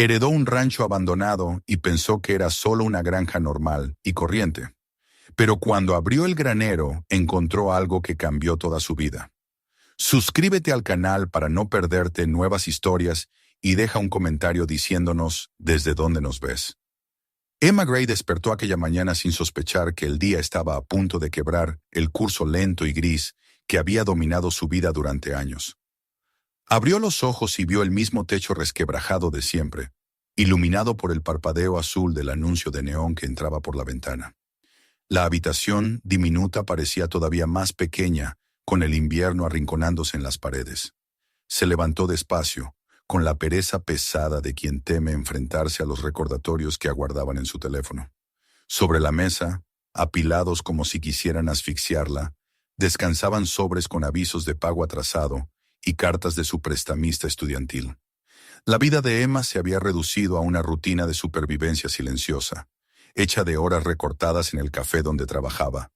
Heredó un rancho abandonado y pensó que era solo una granja normal y corriente. Pero cuando abrió el granero, encontró algo que cambió toda su vida. Suscríbete al canal para no perderte nuevas historias y deja un comentario diciéndonos desde dónde nos ves. Emma Gray despertó aquella mañana sin sospechar que el día estaba a punto de quebrar el curso lento y gris que había dominado su vida durante años. Abrió los ojos y vio el mismo techo resquebrajado de siempre, iluminado por el parpadeo azul del anuncio de neón que entraba por la ventana. La habitación diminuta parecía todavía más pequeña, con el invierno arrinconándose en las paredes. Se levantó despacio, con la pereza pesada de quien teme enfrentarse a los recordatorios que aguardaban en su teléfono. Sobre la mesa, apilados como si quisieran asfixiarla, descansaban sobres con avisos de pago atrasado y cartas de su prestamista estudiantil. La vida de Emma se había reducido a una rutina de supervivencia silenciosa, hecha de horas recortadas en el café donde trabajaba,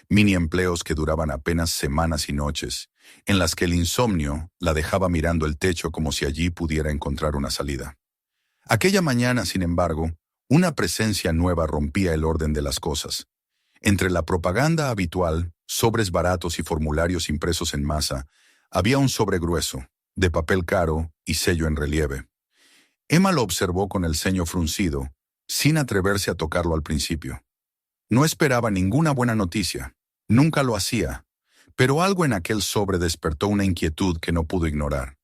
mini empleos que duraban apenas semanas y noches, en las que el insomnio la dejaba mirando el techo como si allí pudiera encontrar una salida. Aquella mañana, sin embargo, una presencia nueva rompía el orden de las cosas. Entre la propaganda habitual, sobres baratos y formularios impresos en masa, había un sobre grueso, de papel caro y sello en relieve. Emma lo observó con el ceño fruncido, sin atreverse a tocarlo al principio. No esperaba ninguna buena noticia, nunca lo hacía, pero algo en aquel sobre despertó una inquietud que no pudo ignorar.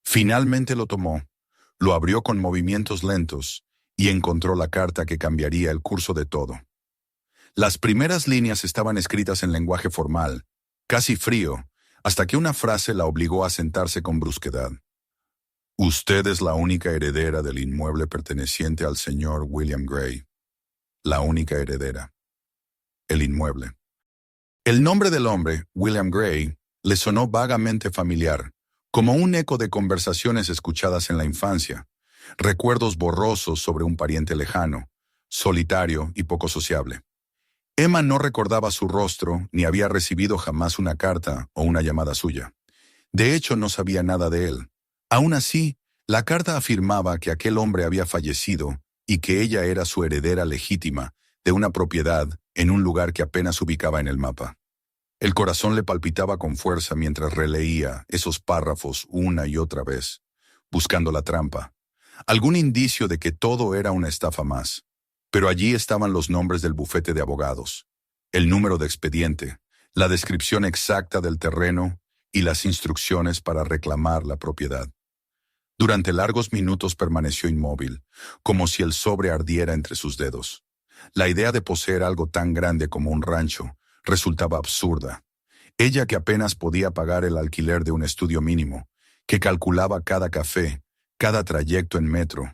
Finalmente lo tomó, lo abrió con movimientos lentos y encontró la carta que cambiaría el curso de todo. Las primeras líneas estaban escritas en lenguaje formal, casi frío, hasta que una frase la obligó a sentarse con brusquedad. Usted es la única heredera del inmueble perteneciente al señor William Gray. La única heredera. El inmueble. El nombre del hombre, William Gray, le sonó vagamente familiar, como un eco de conversaciones escuchadas en la infancia, recuerdos borrosos sobre un pariente lejano, solitario y poco sociable. Emma no recordaba su rostro ni había recibido jamás una carta o una llamada suya. De hecho, no sabía nada de él. Aún así, la carta afirmaba que aquel hombre había fallecido y que ella era su heredera legítima de una propiedad en un lugar que apenas ubicaba en el mapa. El corazón le palpitaba con fuerza mientras releía esos párrafos una y otra vez, buscando la trampa, algún indicio de que todo era una estafa más. Pero allí estaban los nombres del bufete de abogados, el número de expediente, la descripción exacta del terreno y las instrucciones para reclamar la propiedad. Durante largos minutos permaneció inmóvil, como si el sobre ardiera entre sus dedos. La idea de poseer algo tan grande como un rancho resultaba absurda. Ella que apenas podía pagar el alquiler de un estudio mínimo, que calculaba cada café, cada trayecto en metro.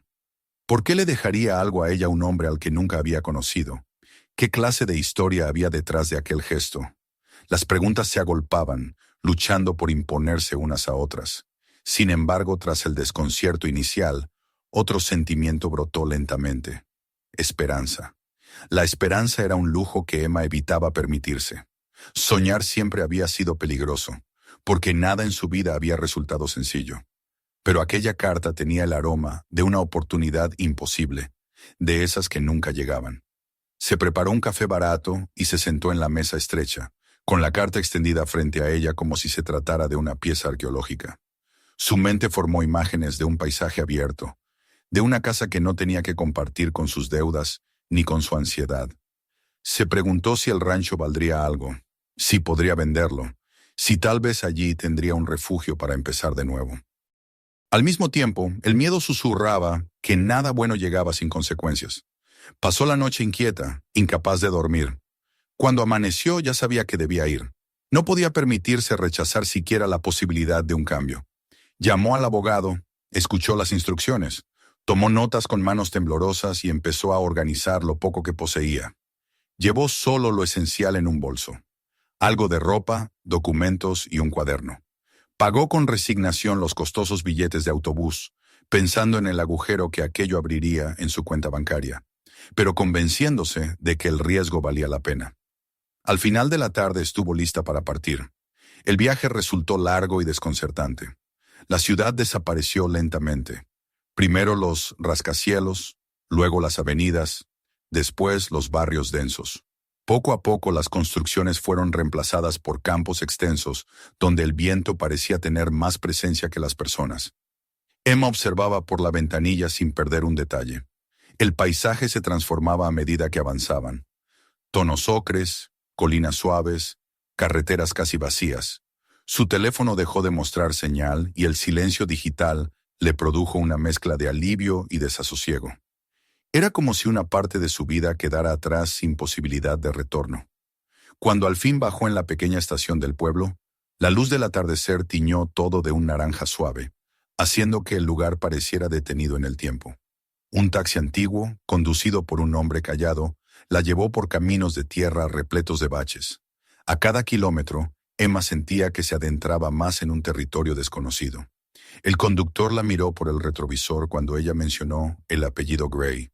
¿Por qué le dejaría algo a ella un hombre al que nunca había conocido? ¿Qué clase de historia había detrás de aquel gesto? Las preguntas se agolpaban, luchando por imponerse unas a otras. Sin embargo, tras el desconcierto inicial, otro sentimiento brotó lentamente. Esperanza. La esperanza era un lujo que Emma evitaba permitirse. Soñar siempre había sido peligroso, porque nada en su vida había resultado sencillo. Pero aquella carta tenía el aroma de una oportunidad imposible, de esas que nunca llegaban. Se preparó un café barato y se sentó en la mesa estrecha, con la carta extendida frente a ella como si se tratara de una pieza arqueológica. Su mente formó imágenes de un paisaje abierto, de una casa que no tenía que compartir con sus deudas ni con su ansiedad. Se preguntó si el rancho valdría algo, si podría venderlo, si tal vez allí tendría un refugio para empezar de nuevo. Al mismo tiempo, el miedo susurraba que nada bueno llegaba sin consecuencias. Pasó la noche inquieta, incapaz de dormir. Cuando amaneció ya sabía que debía ir. No podía permitirse rechazar siquiera la posibilidad de un cambio. Llamó al abogado, escuchó las instrucciones, tomó notas con manos temblorosas y empezó a organizar lo poco que poseía. Llevó solo lo esencial en un bolso. Algo de ropa, documentos y un cuaderno. Pagó con resignación los costosos billetes de autobús, pensando en el agujero que aquello abriría en su cuenta bancaria, pero convenciéndose de que el riesgo valía la pena. Al final de la tarde estuvo lista para partir. El viaje resultó largo y desconcertante. La ciudad desapareció lentamente. Primero los rascacielos, luego las avenidas, después los barrios densos. Poco a poco las construcciones fueron reemplazadas por campos extensos donde el viento parecía tener más presencia que las personas. Emma observaba por la ventanilla sin perder un detalle. El paisaje se transformaba a medida que avanzaban. Tonos ocres, colinas suaves, carreteras casi vacías. Su teléfono dejó de mostrar señal y el silencio digital le produjo una mezcla de alivio y desasosiego. Era como si una parte de su vida quedara atrás sin posibilidad de retorno. Cuando al fin bajó en la pequeña estación del pueblo, la luz del atardecer tiñó todo de un naranja suave, haciendo que el lugar pareciera detenido en el tiempo. Un taxi antiguo, conducido por un hombre callado, la llevó por caminos de tierra repletos de baches. A cada kilómetro, Emma sentía que se adentraba más en un territorio desconocido. El conductor la miró por el retrovisor cuando ella mencionó el apellido Gray.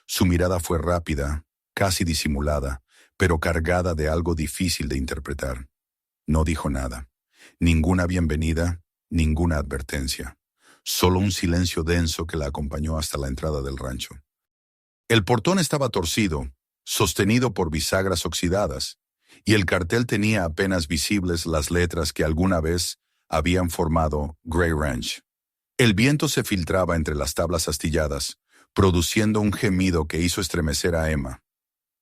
Su mirada fue rápida, casi disimulada, pero cargada de algo difícil de interpretar. No dijo nada. Ninguna bienvenida, ninguna advertencia. Solo un silencio denso que la acompañó hasta la entrada del rancho. El portón estaba torcido, sostenido por bisagras oxidadas, y el cartel tenía apenas visibles las letras que alguna vez habían formado Gray Ranch. El viento se filtraba entre las tablas astilladas, produciendo un gemido que hizo estremecer a Emma.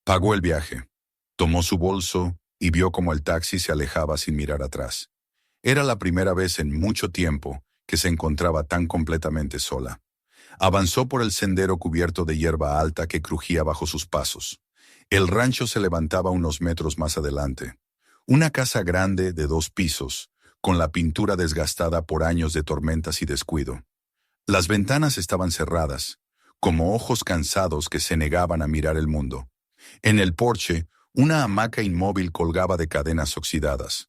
Pagó el viaje, tomó su bolso y vio cómo el taxi se alejaba sin mirar atrás. Era la primera vez en mucho tiempo que se encontraba tan completamente sola. Avanzó por el sendero cubierto de hierba alta que crujía bajo sus pasos. El rancho se levantaba unos metros más adelante. Una casa grande de 2 pisos, con la pintura desgastada por años de tormentas y descuido. Las ventanas estaban cerradas, como ojos cansados que se negaban a mirar el mundo. En el porche, una hamaca inmóvil colgaba de cadenas oxidadas.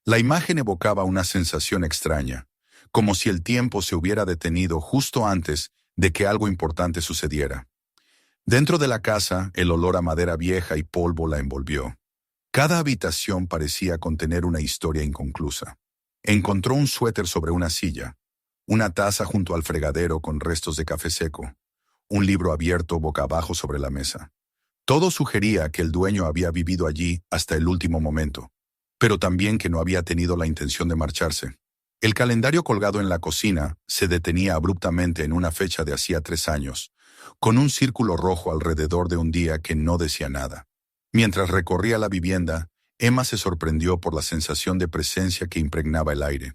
La imagen evocaba una sensación extraña, como si el tiempo se hubiera detenido justo antes de que algo importante sucediera. Dentro de la casa, el olor a madera vieja y polvo la envolvió. Cada habitación parecía contener una historia inconclusa. Encontró un suéter sobre una silla, una taza junto al fregadero con restos de café seco, un libro abierto boca abajo sobre la mesa. Todo sugería que el dueño había vivido allí hasta el último momento, pero también que no había tenido la intención de marcharse. El calendario colgado en la cocina se detenía abruptamente en una fecha de hacía 3 años, con un círculo rojo alrededor de un día que no decía nada. Mientras recorría la vivienda, Emma se sorprendió por la sensación de presencia que impregnaba el aire.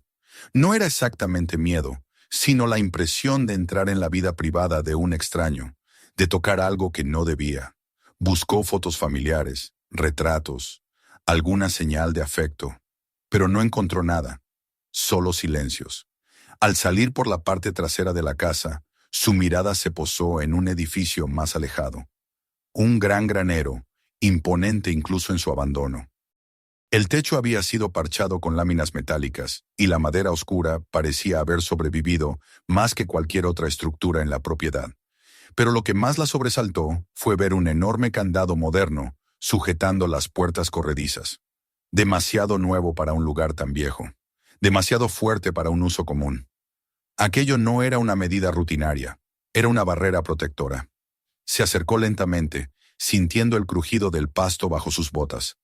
No era exactamente miedo, sino la impresión de entrar en la vida privada de un extraño, de tocar algo que no debía. Buscó fotos familiares, retratos, alguna señal de afecto, pero no encontró nada, solo silencios. Al salir por la parte trasera de la casa, su mirada se posó en un edificio más alejado. Un gran granero, imponente incluso en su abandono. El techo había sido parchado con láminas metálicas, y la madera oscura parecía haber sobrevivido más que cualquier otra estructura en la propiedad. Pero lo que más la sobresaltó fue ver un enorme candado moderno sujetando las puertas corredizas. Demasiado nuevo para un lugar tan viejo. Demasiado fuerte para un uso común. Aquello no era una medida rutinaria, era una barrera protectora. Se acercó lentamente, sintiendo el crujido del pasto bajo sus botas.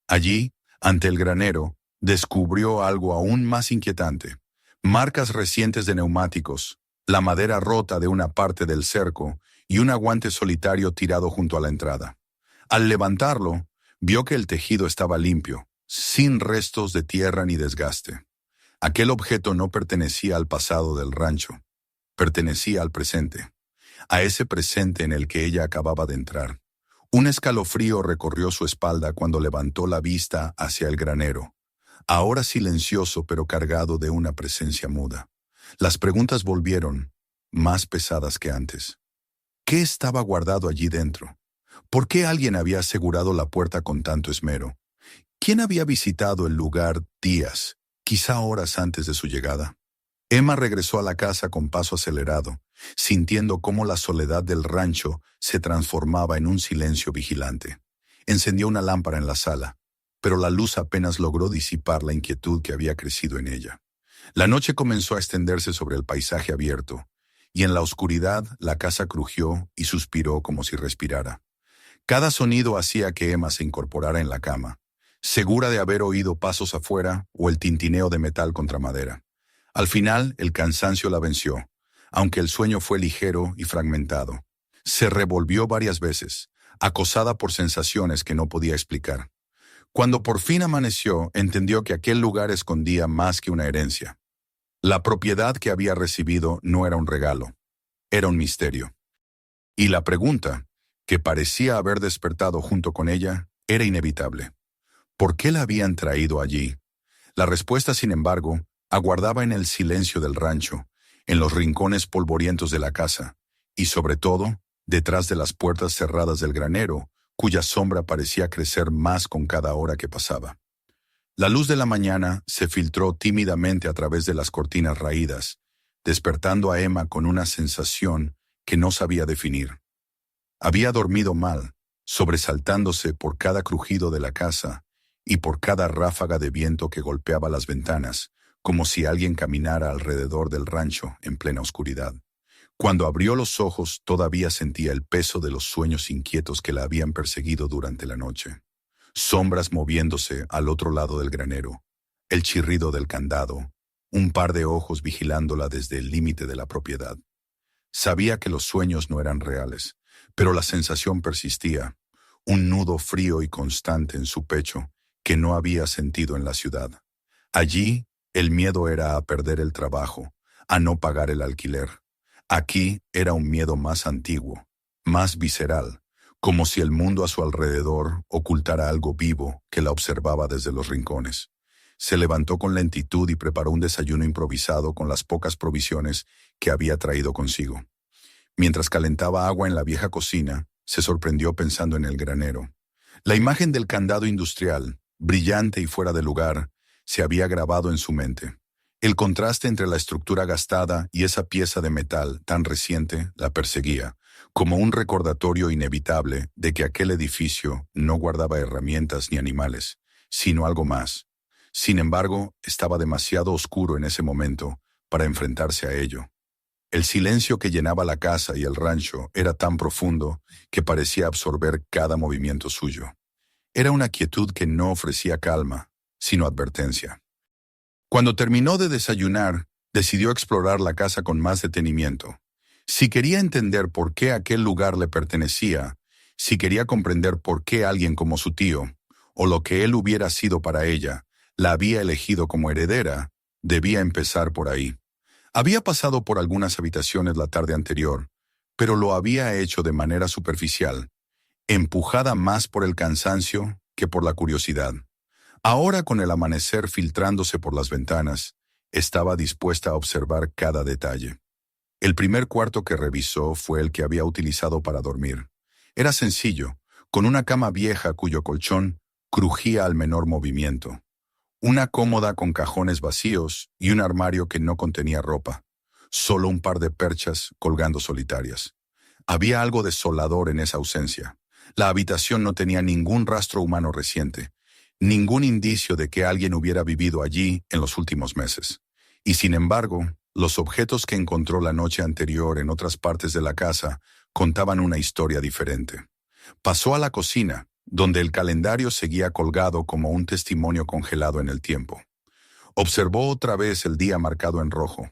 Allí, ante el granero, descubrió algo aún más inquietante. Marcas recientes de neumáticos, la madera rota de una parte del cerco y un aguante solitario tirado junto a la entrada. Al levantarlo, vio que el tejido estaba limpio, sin restos de tierra ni desgaste. Aquel objeto no pertenecía al pasado del rancho, pertenecía al presente, a ese presente en el que ella acababa de entrar. Un escalofrío recorrió su espalda cuando levantó la vista hacia el granero, ahora silencioso pero cargado de una presencia muda. Las preguntas volvieron, más pesadas que antes. ¿Qué estaba guardado allí dentro? ¿Por qué alguien había asegurado la puerta con tanto esmero? ¿Quién había visitado el lugar días, quizá horas antes de su llegada? Emma regresó a la casa con paso acelerado, sintiendo cómo la soledad del rancho se transformaba en un silencio vigilante. Encendió una lámpara en la sala, pero la luz apenas logró disipar la inquietud que había crecido en ella. La noche comenzó a extenderse sobre el paisaje abierto, y en la oscuridad la casa crujió y suspiró como si respirara. Cada sonido hacía que Emma se incorporara en la cama, segura de haber oído pasos afuera o el tintineo de metal contra madera. Al final, el cansancio la venció, aunque el sueño fue ligero y fragmentado. Se revolvió varias veces, acosada por sensaciones que no podía explicar. Cuando por fin amaneció, entendió que aquel lugar escondía más que una herencia. La propiedad que había recibido no era un regalo, era un misterio. Y la pregunta, que parecía haber despertado junto con ella, era inevitable. ¿Por qué la habían traído allí? La respuesta, sin embargo, aguardaba en el silencio del rancho, en los rincones polvorientos de la casa, y sobre todo, detrás de las puertas cerradas del granero, cuya sombra parecía crecer más con cada hora que pasaba. La luz de la mañana se filtró tímidamente a través de las cortinas raídas, despertando a Emma con una sensación que no sabía definir. Había dormido mal, sobresaltándose por cada crujido de la casa y por cada ráfaga de viento que golpeaba las ventanas, como si alguien caminara alrededor del rancho en plena oscuridad. Cuando abrió los ojos, todavía sentía el peso de los sueños inquietos que la habían perseguido durante la noche. Sombras moviéndose al otro lado del granero, el chirrido del candado, un par de ojos vigilándola desde el límite de la propiedad. Sabía que los sueños no eran reales, pero la sensación persistía, un nudo frío y constante en su pecho que no había sentido en la ciudad. Allí, el miedo era a perder el trabajo, a no pagar el alquiler. Aquí era un miedo más antiguo, más visceral, como si el mundo a su alrededor ocultara algo vivo que la observaba desde los rincones. Se levantó con lentitud y preparó un desayuno improvisado con las pocas provisiones que había traído consigo. Mientras calentaba agua en la vieja cocina, se sorprendió pensando en el granero. La imagen del candado industrial, brillante y fuera de lugar, se había grabado en su mente. El contraste entre la estructura gastada y esa pieza de metal tan reciente la perseguía, como un recordatorio inevitable de que aquel edificio no guardaba herramientas ni animales, sino algo más. Sin embargo, estaba demasiado oscuro en ese momento para enfrentarse a ello. El silencio que llenaba la casa y el rancho era tan profundo que parecía absorber cada movimiento suyo. Era una quietud que no ofrecía calma, sino advertencia. Cuando terminó de desayunar, decidió explorar la casa con más detenimiento. Si quería entender por qué aquel lugar le pertenecía, si quería comprender por qué alguien como su tío, o lo que él hubiera sido para ella, la había elegido como heredera, debía empezar por ahí. Había pasado por algunas habitaciones la tarde anterior, pero lo había hecho de manera superficial, empujada más por el cansancio que por la curiosidad. Ahora, con el amanecer filtrándose por las ventanas, estaba dispuesta a observar cada detalle. El primer cuarto que revisó fue el que había utilizado para dormir. Era sencillo, con una cama vieja cuyo colchón crujía al menor movimiento, una cómoda con cajones vacíos y un armario que no contenía ropa, solo un par de perchas colgando solitarias. Había algo desolador en esa ausencia. La habitación no tenía ningún rastro humano reciente, ningún indicio de que alguien hubiera vivido allí en los últimos meses. Y sin embargo, los objetos que encontró la noche anterior en otras partes de la casa contaban una historia diferente. Pasó a la cocina, donde el calendario seguía colgado como un testimonio congelado en el tiempo. Observó otra vez el día marcado en rojo.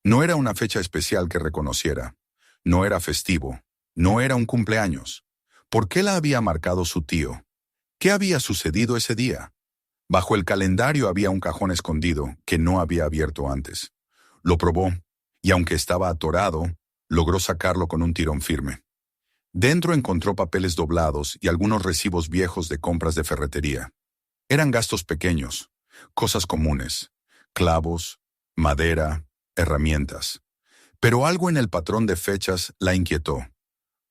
No era una fecha especial que reconociera. No era festivo. No era un cumpleaños. ¿Por qué la había marcado su tío? ¿Qué había sucedido ese día? Bajo el calendario había un cajón escondido que no había abierto antes. Lo probó, y aunque estaba atorado, logró sacarlo con un tirón firme. Dentro encontró papeles doblados y algunos recibos viejos de compras de ferretería. Eran gastos pequeños, cosas comunes, clavos, madera, herramientas. Pero algo en el patrón de fechas la inquietó.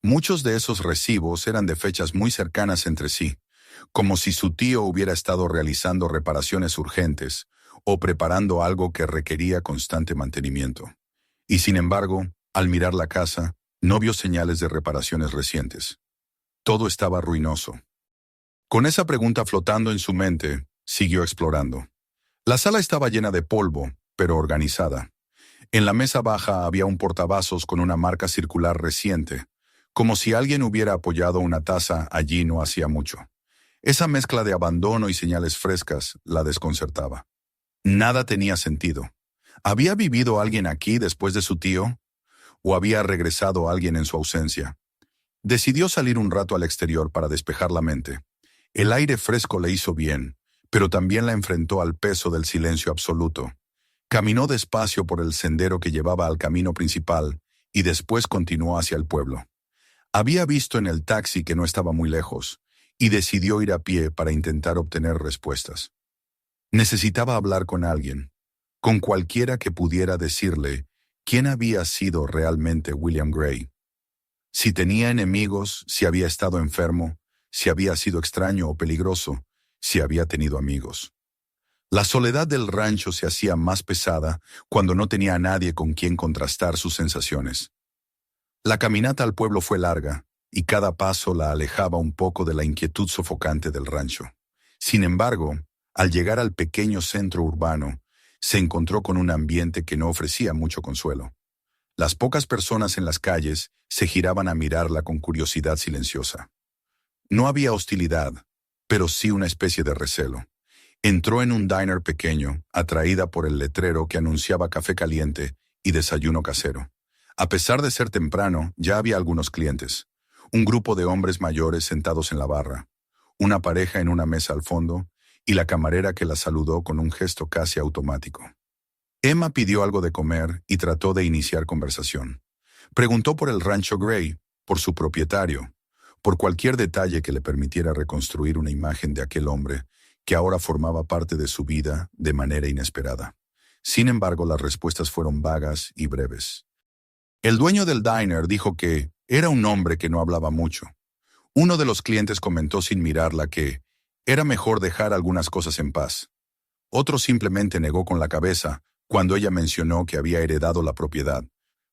Muchos de esos recibos eran de fechas muy cercanas entre sí, como si su tío hubiera estado realizando reparaciones urgentes o preparando algo que requería constante mantenimiento. Y sin embargo, al mirar la casa, no vio señales de reparaciones recientes. Todo estaba ruinoso. Con esa pregunta flotando en su mente, siguió explorando. La sala estaba llena de polvo, pero organizada. En la mesa baja había un portavasos con una marca circular reciente, como si alguien hubiera apoyado una taza allí no hacía mucho. Esa mezcla de abandono y señales frescas la desconcertaba. Nada tenía sentido. ¿Había vivido alguien aquí después de su tío? ¿O había regresado alguien en su ausencia? Decidió salir un rato al exterior para despejar la mente. El aire fresco le hizo bien, pero también la enfrentó al peso del silencio absoluto. Caminó despacio por el sendero que llevaba al camino principal y después continuó hacia el pueblo. Había visto en el taxi que no estaba muy lejos y decidió ir a pie para intentar obtener respuestas. Necesitaba hablar con alguien, con cualquiera que pudiera decirle quién había sido realmente William Gray. Si tenía enemigos, si había estado enfermo, si había sido extraño o peligroso, si había tenido amigos. La soledad del rancho se hacía más pesada cuando no tenía a nadie con quien contrastar sus sensaciones. La caminata al pueblo fue larga, y cada paso la alejaba un poco de la inquietud sofocante del rancho. Sin embargo, al llegar al pequeño centro urbano, se encontró con un ambiente que no ofrecía mucho consuelo. Las pocas personas en las calles se giraban a mirarla con curiosidad silenciosa. No había hostilidad, pero sí una especie de recelo. Entró en un diner pequeño, atraída por el letrero que anunciaba café caliente y desayuno casero. A pesar de ser temprano, ya había algunos clientes. Un grupo de hombres mayores sentados en la barra, una pareja en una mesa al fondo y la camarera que la saludó con un gesto casi automático. Emma pidió algo de comer y trató de iniciar conversación. Preguntó por el rancho Gray, por su propietario, por cualquier detalle que le permitiera reconstruir una imagen de aquel hombre que ahora formaba parte de su vida de manera inesperada. Sin embargo, las respuestas fueron vagas y breves. El dueño del diner dijo que era un hombre que no hablaba mucho. Uno de los clientes comentó sin mirarla que era mejor dejar algunas cosas en paz. Otro simplemente negó con la cabeza cuando ella mencionó que había heredado la propiedad,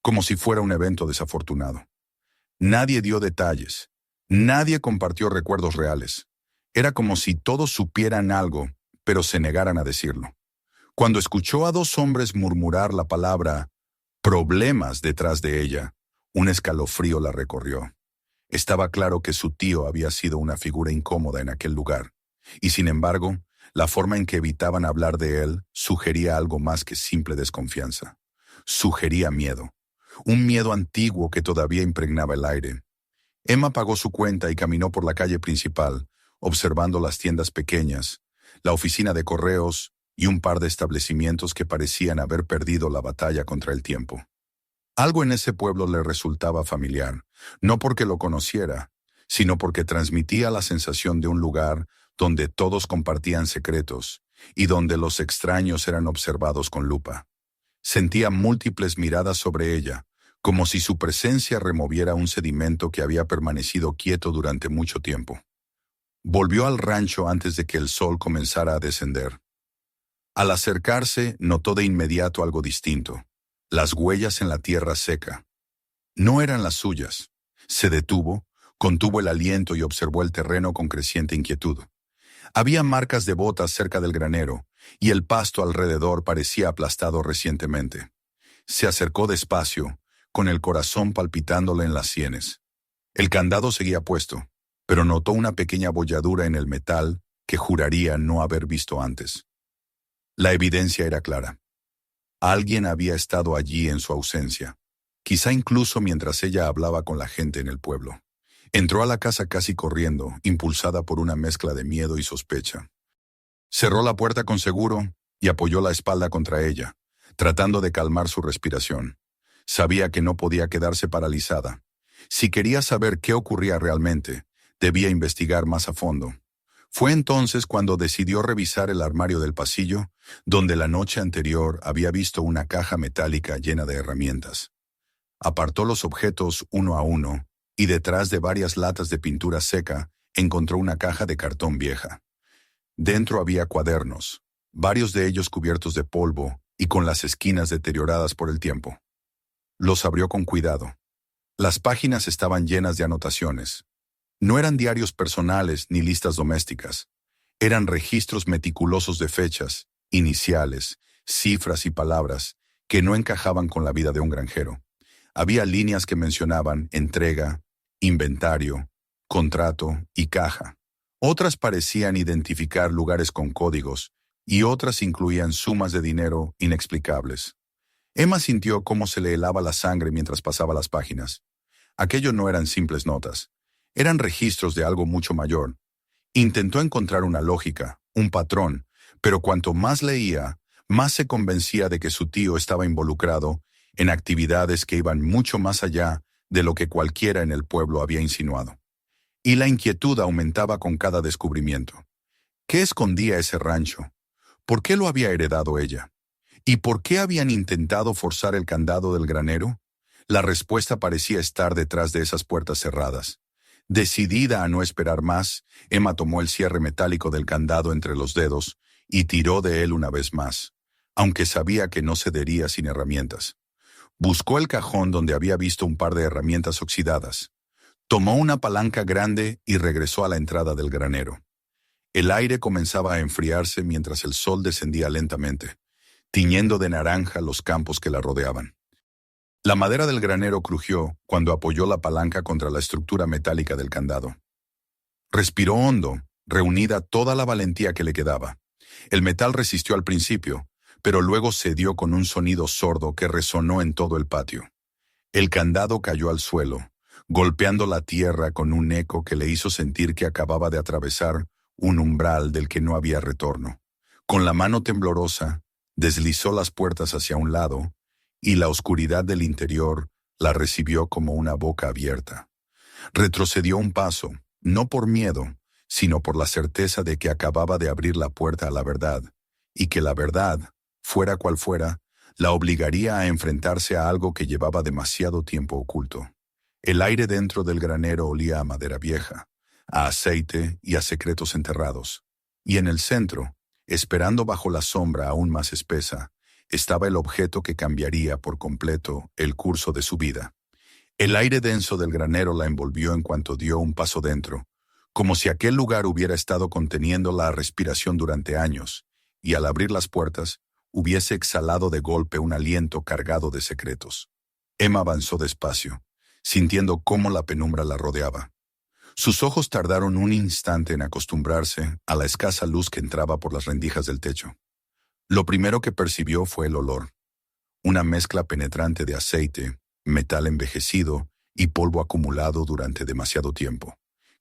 como si fuera un evento desafortunado. Nadie dio detalles. Nadie compartió recuerdos reales. Era como si todos supieran algo, pero se negaran a decirlo. Cuando escuchó a dos hombres murmurar la palabra problemas detrás de ella, un escalofrío la recorrió. Estaba claro que su tío había sido una figura incómoda en aquel lugar, y sin embargo, la forma en que evitaban hablar de él sugería algo más que simple desconfianza. Sugería miedo, un miedo antiguo que todavía impregnaba el aire. Emma pagó su cuenta y caminó por la calle principal, observando las tiendas pequeñas, la oficina de correos y un par de establecimientos que parecían haber perdido la batalla contra el tiempo. Algo en ese pueblo le resultaba familiar, no porque lo conociera, sino porque transmitía la sensación de un lugar donde todos compartían secretos y donde los extraños eran observados con lupa. Sentía múltiples miradas sobre ella, como si su presencia removiera un sedimento que había permanecido quieto durante mucho tiempo. Volvió al rancho antes de que el sol comenzara a descender. Al acercarse, notó de inmediato algo distinto: las huellas en la tierra seca. No eran las suyas. Se detuvo, contuvo el aliento y observó el terreno con creciente inquietud. Había marcas de botas cerca del granero, y el pasto alrededor parecía aplastado recientemente. Se acercó despacio, con el corazón palpitándole en las sienes. El candado seguía puesto, pero notó una pequeña bolladura en el metal que juraría no haber visto antes. La evidencia era clara. Alguien había estado allí en su ausencia, quizá incluso mientras ella hablaba con la gente en el pueblo. Entró a la casa casi corriendo, impulsada por una mezcla de miedo y sospecha. Cerró la puerta con seguro y apoyó la espalda contra ella, tratando de calmar su respiración. Sabía que no podía quedarse paralizada. Si quería saber qué ocurría realmente, debía investigar más a fondo. Fue entonces cuando decidió revisar el armario del pasillo, donde la noche anterior había visto una caja metálica llena de herramientas. Apartó los objetos uno a uno y detrás de varias latas de pintura seca encontró una caja de cartón vieja. Dentro había cuadernos, varios de ellos cubiertos de polvo y con las esquinas deterioradas por el tiempo. Los abrió con cuidado. Las páginas estaban llenas de anotaciones. No eran diarios personales ni listas domésticas. Eran registros meticulosos de fechas, iniciales, cifras y palabras que no encajaban con la vida de un granjero. Había líneas que mencionaban entrega, inventario, contrato y caja. Otras parecían identificar lugares con códigos y otras incluían sumas de dinero inexplicables. Emma sintió cómo se le helaba la sangre mientras pasaba las páginas. Aquello no eran simples notas, eran registros de algo mucho mayor. Intentó encontrar una lógica, un patrón, pero cuanto más leía, más se convencía de que su tío estaba involucrado en actividades que iban mucho más allá de lo que cualquiera en el pueblo había insinuado. Y la inquietud aumentaba con cada descubrimiento. ¿Qué escondía ese rancho? ¿Por qué lo había heredado ella? ¿Y por qué habían intentado forzar el candado del granero? La respuesta parecía estar detrás de esas puertas cerradas. Decidida a no esperar más, Emma tomó el cierre metálico del candado entre los dedos y tiró de él una vez más, aunque sabía que no cedería sin herramientas. Buscó el cajón donde había visto un par de herramientas oxidadas. Tomó una palanca grande y regresó a la entrada del granero. El aire comenzaba a enfriarse mientras el sol descendía lentamente, tiñendo de naranja los campos que la rodeaban. La madera del granero crujió cuando apoyó la palanca contra la estructura metálica del candado. Respiró hondo, reunida toda la valentía que le quedaba. El metal resistió al principio, pero luego cedió con un sonido sordo que resonó en todo el patio. El candado cayó al suelo, golpeando la tierra con un eco que le hizo sentir que acababa de atravesar un umbral del que no había retorno. Con la mano temblorosa, deslizó las puertas hacia un lado, y la oscuridad del interior la recibió como una boca abierta. Retrocedió un paso, no por miedo, sino por la certeza de que acababa de abrir la puerta a la verdad, y que la verdad, fuera cual fuera, la obligaría a enfrentarse a algo que llevaba demasiado tiempo oculto. El aire dentro del granero olía a madera vieja, a aceite y a secretos enterrados. Y en el centro, esperando bajo la sombra aún más espesa, estaba el objeto que cambiaría por completo el curso de su vida. El aire denso del granero la envolvió en cuanto dio un paso dentro, como si aquel lugar hubiera estado conteniendo la respiración durante años, y al abrir las puertas, hubiese exhalado de golpe un aliento cargado de secretos. Emma avanzó despacio, sintiendo cómo la penumbra la rodeaba. Sus ojos tardaron un instante en acostumbrarse a la escasa luz que entraba por las rendijas del techo. Lo primero que percibió fue el olor, una mezcla penetrante de aceite, metal envejecido y polvo acumulado durante demasiado tiempo.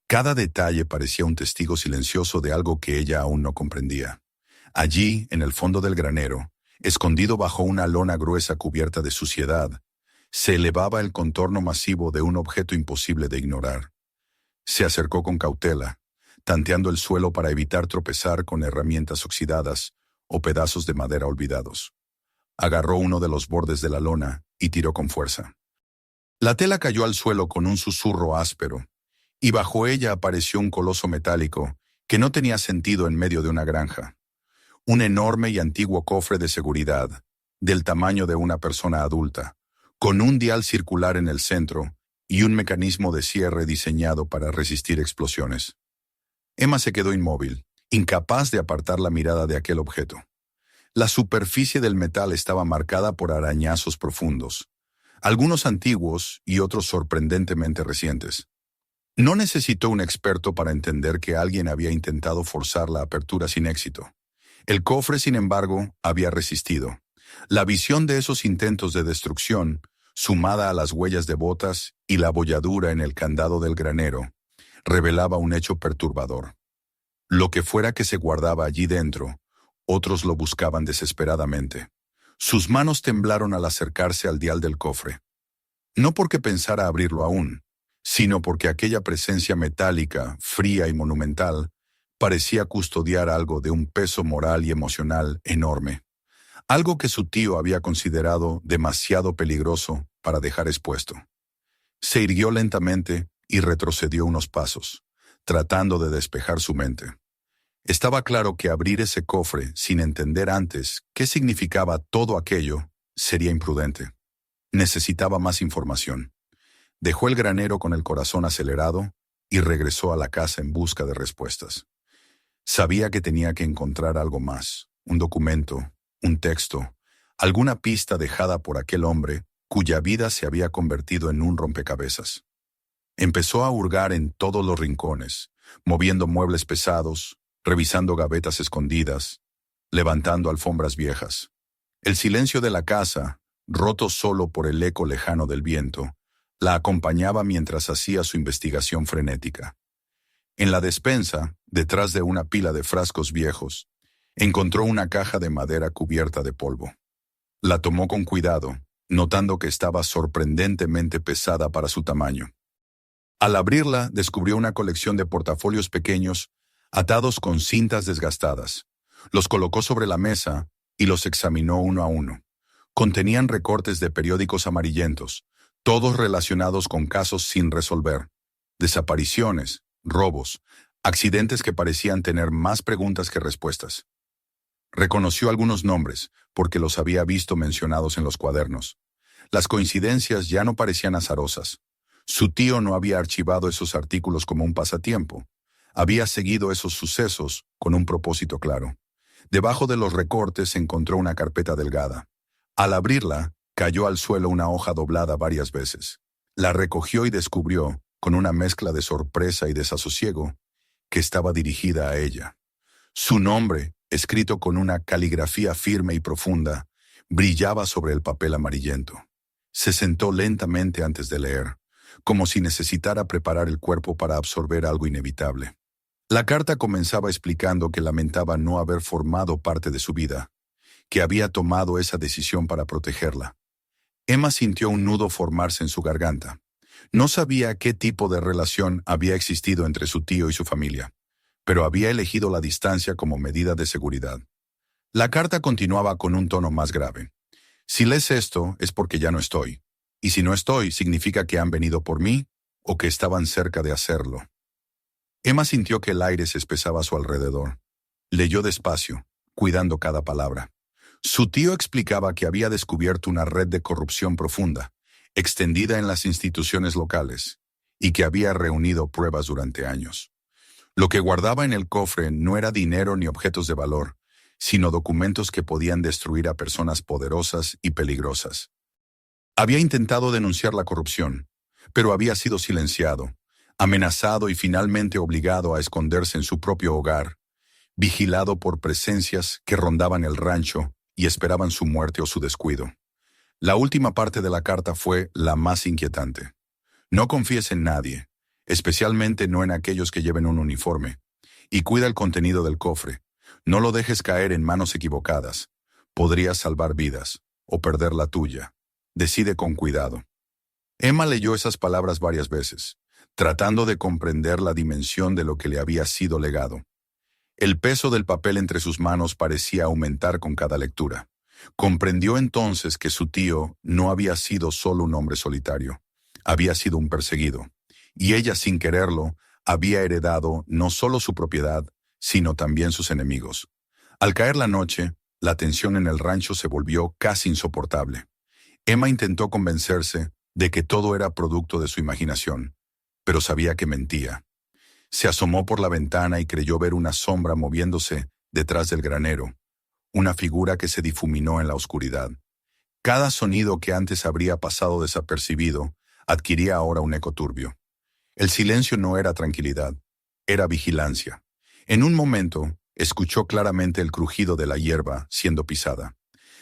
Cada detalle parecía un testigo silencioso de algo que ella aún no comprendía. Allí, en el fondo del granero, escondido bajo una lona gruesa cubierta de suciedad, se elevaba el contorno masivo de un objeto imposible de ignorar. Se acercó con cautela, tanteando el suelo para evitar tropezar con herramientas oxidadas o pedazos de madera olvidados. Agarró uno de los bordes de la lona y tiró con fuerza. La tela cayó al suelo con un susurro áspero, y bajo ella apareció un coloso metálico que no tenía sentido en medio de una granja. Un enorme y antiguo cofre de seguridad, del tamaño de una persona adulta, con un dial circular en el centro y un mecanismo de cierre diseñado para resistir explosiones. Emma se quedó inmóvil, incapaz de apartar la mirada de aquel objeto. La superficie del metal estaba marcada por arañazos profundos, algunos antiguos y otros sorprendentemente recientes. No necesitó un experto para entender que alguien había intentado forzar la apertura sin éxito. El cofre, sin embargo, había resistido. La visión de esos intentos de destrucción, sumada a las huellas de botas y la abolladura en el candado del granero, revelaba un hecho perturbador. Lo que fuera que se guardaba allí dentro, otros lo buscaban desesperadamente. Sus manos temblaron al acercarse al dial del cofre. No porque pensara abrirlo aún, sino porque aquella presencia metálica, fría y monumental, parecía custodiar algo de un peso moral y emocional enorme. Algo que su tío había considerado demasiado peligroso para dejar expuesto. Se irguió lentamente y retrocedió unos pasos, tratando de despejar su mente. Estaba claro que abrir ese cofre sin entender antes qué significaba todo aquello sería imprudente. Necesitaba más información. Dejó el granero con el corazón acelerado y regresó a la casa en busca de respuestas. Sabía que tenía que encontrar algo más, un documento, un texto, alguna pista dejada por aquel hombre cuya vida se había convertido en un rompecabezas. Empezó a hurgar en todos los rincones, moviendo muebles pesados, revisando gavetas escondidas, levantando alfombras viejas. El silencio de la casa, roto solo por el eco lejano del viento, la acompañaba mientras hacía su investigación frenética. En la despensa, detrás de una pila de frascos viejos, encontró una caja de madera cubierta de polvo. La tomó con cuidado, notando que estaba sorprendentemente pesada para su tamaño. Al abrirla, descubrió una colección de portafolios pequeños, atados con cintas desgastadas. Los colocó sobre la mesa y los examinó uno a uno. Contenían recortes de periódicos amarillentos, todos relacionados con casos sin resolver, desapariciones, robos, accidentes que parecían tener más preguntas que respuestas. Reconoció algunos nombres, porque los había visto mencionados en los cuadernos. Las coincidencias ya no parecían azarosas. Su tío no había archivado esos artículos como un pasatiempo. Había seguido esos sucesos con un propósito claro. Debajo de los recortes encontró una carpeta delgada. Al abrirla, cayó al suelo una hoja doblada varias veces. La recogió y descubrió, con una mezcla de sorpresa y desasosiego, que estaba dirigida a ella. Su nombre, escrito con una caligrafía firme y profunda, brillaba sobre el papel amarillento. Se sentó lentamente antes de leer, como si necesitara preparar el cuerpo para absorber algo inevitable. La carta comenzaba explicando que lamentaba no haber formado parte de su vida, que había tomado esa decisión para protegerla. Emma sintió un nudo formarse en su garganta. No sabía qué tipo de relación había existido entre su tío y su familia, pero había elegido la distancia como medida de seguridad. La carta continuaba con un tono más grave. Si lees esto es porque ya no estoy, y si no estoy significa que han venido por mí o que estaban cerca de hacerlo. Emma sintió que el aire se espesaba a su alrededor. Leyó despacio, cuidando cada palabra. Su tío explicaba que había descubierto una red de corrupción profunda, extendida en las instituciones locales, y que había reunido pruebas durante años. Lo que guardaba en el cofre no era dinero ni objetos de valor, sino documentos que podían destruir a personas poderosas y peligrosas. Había intentado denunciar la corrupción, pero había sido silenciado, amenazado y finalmente obligado a esconderse en su propio hogar, vigilado por presencias que rondaban el rancho y esperaban su muerte o su descuido. La última parte de la carta fue la más inquietante. No confíes en nadie, especialmente no en aquellos que lleven un uniforme, y cuida el contenido del cofre. No lo dejes caer en manos equivocadas. Podrías salvar vidas, o perder la tuya. Decide con cuidado. Emma leyó esas palabras varias veces, tratando de comprender la dimensión de lo que le había sido legado. El peso del papel entre sus manos parecía aumentar con cada lectura. Comprendió entonces que su tío no había sido solo un hombre solitario, había sido un perseguido, y ella, sin quererlo, había heredado no solo su propiedad, sino también sus enemigos. Al caer la noche, la tensión en el rancho se volvió casi insoportable. Emma intentó convencerse de que todo era producto de su imaginación, pero sabía que mentía. Se asomó por la ventana y creyó ver una sombra moviéndose detrás del granero, una figura que se difuminó en la oscuridad. Cada sonido que antes habría pasado desapercibido adquiría ahora un eco turbio. El silencio no era tranquilidad, era vigilancia. En un momento, escuchó claramente el crujido de la hierba siendo pisada.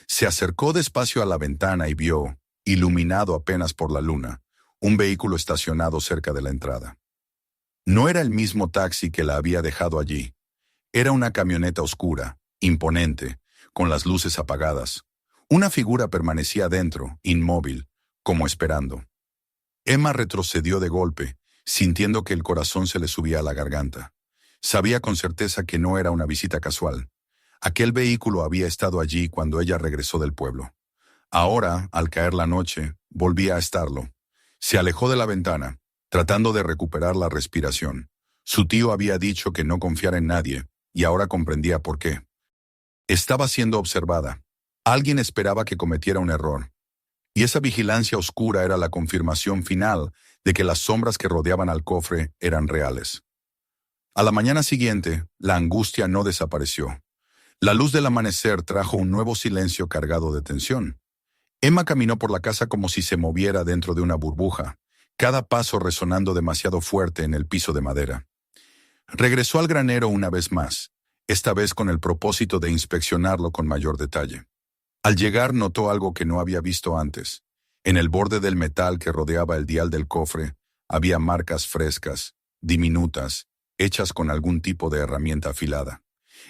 Se acercó despacio a la ventana y vio, iluminado apenas por la luna, un vehículo estacionado cerca de la entrada. No era el mismo taxi que la había dejado allí. Era una camioneta oscura, imponente, con las luces apagadas. Una figura permanecía dentro, inmóvil, como esperando. Emma retrocedió de golpe, sintiendo que el corazón se le subía a la garganta. Sabía con certeza que no era una visita casual. Aquel vehículo había estado allí cuando ella regresó del pueblo. Ahora, al caer la noche, volvía a estarlo. Se alejó de la ventana, tratando de recuperar la respiración. Su tío había dicho que no confiara en nadie, y ahora comprendía por qué. Estaba siendo observada. Alguien esperaba que cometiera un error. Y esa vigilancia oscura era la confirmación final de que las sombras que rodeaban al cofre eran reales. A la mañana siguiente, la angustia no desapareció. La luz del amanecer trajo un nuevo silencio cargado de tensión. Emma caminó por la casa como si se moviera dentro de una burbuja, cada paso resonando demasiado fuerte en el piso de madera. Regresó al granero una vez más, esta vez con el propósito de inspeccionarlo con mayor detalle. Al llegar notó algo que no había visto antes. En el borde del metal que rodeaba el dial del cofre había marcas frescas, diminutas, hechas con algún tipo de herramienta afilada.